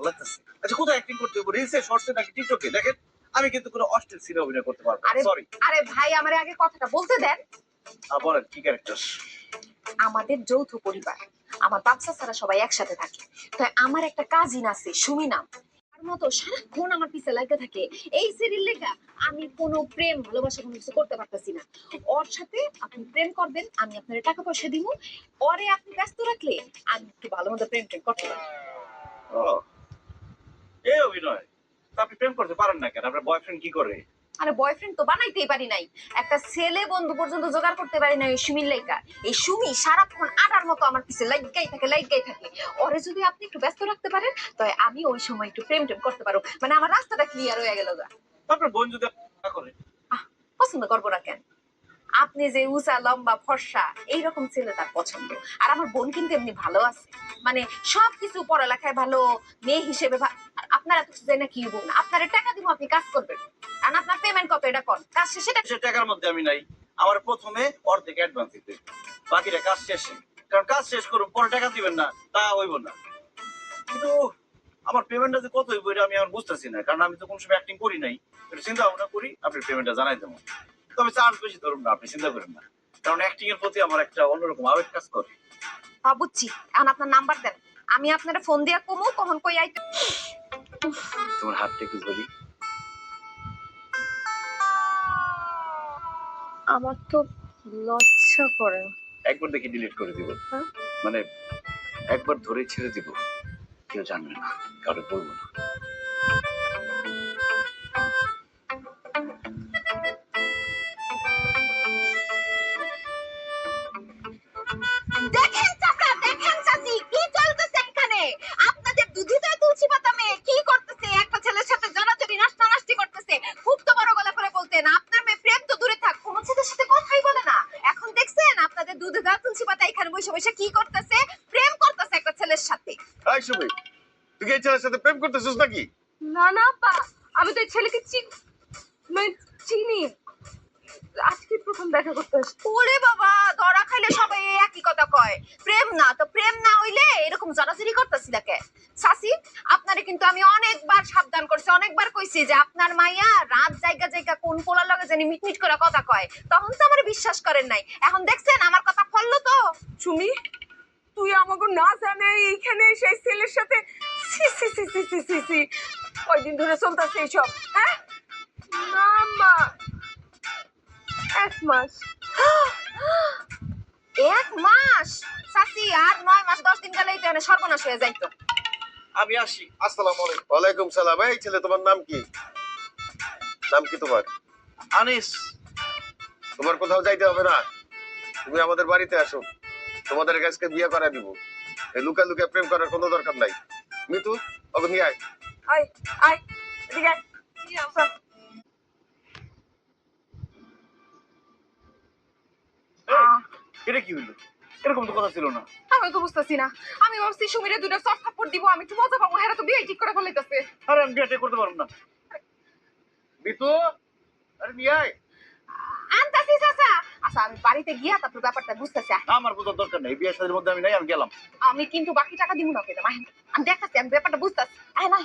ভালো লাগতেছে। আচ্ছা কোথায় অ্যাক্টিং করতে হবে, রিলসে, শর্টসে নাকি টিকটকে? দেখেন আমি কিন্তু কোনো অশ্লীল সিনে অভিনয় করতে পারবো না, আরে সরি। আরে ভাই আমারে আগে কথাটা বলতে দেন। বলেন কি ক্যারেক্টার? আমাদের যৌথ পরিবার, আমার বাচ্চা ছাড়া সবাই একসাথে থাকে। তাই আমার একটা কাজিন আছে সুমি নাম, তার মতো সারাক্ষণ আমার পিছে লাগতে থাকে। এই সিরিয়াল লেখা আমি কোনো প্রেম ভালোবাসা কোনো কিছু করতে পারতেছি না। ওর সাথে আপনি প্রেম করবেন, আমি আপনার টাকা পয়সা দিব। ওরে আপনি ব্যস্ত রাখলে আমি একটু ভালো মতো প্রেম টেম করতে পারবো। ও, এই অভিনয়। তা আপনি প্রেম করতে পারেন না কেন? আপনার বয়ফ্রেন্ড কি করে? আরে বয়ফ্রেন্ড তো বানাইতেই পারি নাই, একটা ছেলে বন্ধু পর্যন্ত জোগাড় করতে পারি নাই। ওই সুমির লাইকা, এই সুমি সারাক্ষণ আটার মতো আমার পিছে লাইগাই থাকে। ওরে যদি আপনি একটু ব্যস্ত রাখতে পারেন তাই আমি ওই সময় একটু প্রেম টেম করতে পারবো, মানে আমার রাস্তাটা ক্লিয়ার হয়ে গেল গা। আপনার বোন যদি না করে? আহ, পছন্দ করবো না কেন? আপনি যে উঁচা লম্বা ফর্সা এইরকম ছেলে তার পছন্দ। আর আমার বোন কিন্তু এমনি ভালো আছে, মানে সবকিছু পড়ালেখায় ভালো, মেয়ে হিসেবে আর আপনার এত কিছু না কি বোন, আপনার টাকা দিব আপনি কাজ করবেন, আর আপনার পেমেন্ট কত এটা কোন কাজ শেষে সে টাকার মধ্যে আমি নাই। আমার প্রথমে অর্ধেক অ্যাডভান্স দিতে, বাকিটা কাজ শেষে। কারণ কাজ শেষ করুন পরে টাকা দিবেন না তা হইব না। কিন্তু আমার পেমেন্টটা যে কত হইব এটা আমি আর বুঝতেছি না, কারণ আমি তো কোনো সময় অ্যাক্টিং করি নাই। একটু চিন্তা ভাবনা করি, আপনি পেমেন্টটা জানাই দেবো। তবে চার্জ বেশি ধরুন না, আপনি চিন্তা করেন না। কারণ অ্যাক্টিং এর প্রতি আমার একটা অন্যরকম আবেগ কাজ করে। বুঝছি। এখন আপনার নাম্বার দেন, আমি আপনার ফোন দিয়া কমু কখন কই আইতে। তোমার হাতটা একটু ধরি। আমার তো লজ্জা করে। একবার দেখি ডিলিট করে দিব। হ্যাঁ? মানে একবার ধরে ছেড়ে দিব, কেউ জানবে না, কারো বলবো না। দেখেন চাচা, দেখেন চাচি, কি চলতেছে এখানে? আপনাদের দুধিতা তুলসী পাতা মেয়ে কি করতেছে? একটা ছেলের সাথে জড়াজড়ি নাস্তানাস্তি করতেছে। খুব তো বড় গলা করে বলতেন, আপনার মেয়ে প্রেম তো দূরে থাক, কোনো ছেলের সাথে কথাই বলে না। এখন দেখছেন আপনাদের দুধিতা তুলসী পাতা এখানে বসে বসে কি করতেছে? প্রেম করতেছে একটা ছেলের সাথে। এই সুমি, তুই কি এই ছেলের সাথে প্রেম করতেছিস নাকি? না না পা, আমি তো এই ছেলেকে চিনি, আজকে প্রথম দেখা করতে আসছি। ওরে বাবা, ধরা খাইলে সবাই এই একই কথা কয়, প্রেম না তো প্রেম না হইলে এরকম জড়াজড়ি করতেছি নাকি? সাসি, আপনারে কিন্তু আমি অনেকবার সাবধান করছি, অনেকবার কইছি যে আপনার মাইয়া রাত জায়গা জায়গা কোন পোলার লগে জানি মিটমিট করে কথা কয়, তখন তো আমার বিশ্বাস করেন নাই। এখন দেখছেন আমার কথা ফললো তো। সুমি, তুই আমাকে না জানে এইখানে সেই ছেলের সাথে সি সি সি সি সি সি সি কয়দিন ধরে চলতেছে এইসব? হ্যাঁ না মা, 1 মাস। 1 মাস? সাসি আর 9 মাস 10 দিন গেলেই তো এনে সর্বনাশ হয়ে যাইতো। আমি আসি, আসসালামু আলাইকুম। ওয়ালাইকুম সালাম। এই ছেলে, তোমার নাম কি? নাম কি তোমার? আনিস। তোমার কোথাও যাইতে হবে না, তুমি আমাদের বাড়িতে আসো, তোমাদের কাছে বিয়ে করা দিব। এই লুকা লুকা প্রেম করার কোনো দরকার নাই। মিতু, ওকে নিয়ে আয়। আয় আয় এদিকে আয়। চল। এটা কি হইলো? এরকম তো কথা ছিল না। আমি তো বুঝতেছি না, আমি ভাবছি সুমিরে দুটো সফট থাপ্পড় দিব, আমি একটু মজা পাবো, হেরা তো বিয়ে ঠিক করে ফেলাইতেছে। আরে আমি বিয়ে করতে পারবো না। মিতু, আরে নিয়ে আয়। আনতাছি চাচা। আচ্ছা আমি বাড়িতে গিয়া তারপর ব্যাপারটা বুঝতেছি। আমার বোঝার দরকার নেই, বিয়ের সাথের মধ্যে আমি নাই, আমি গেলাম। আমি কিন্তু বাকি টাকা দিব না পেলাম, আমি দেখাচ্ছি, আমি ব্যাপারটা বুঝতেছি। আয় না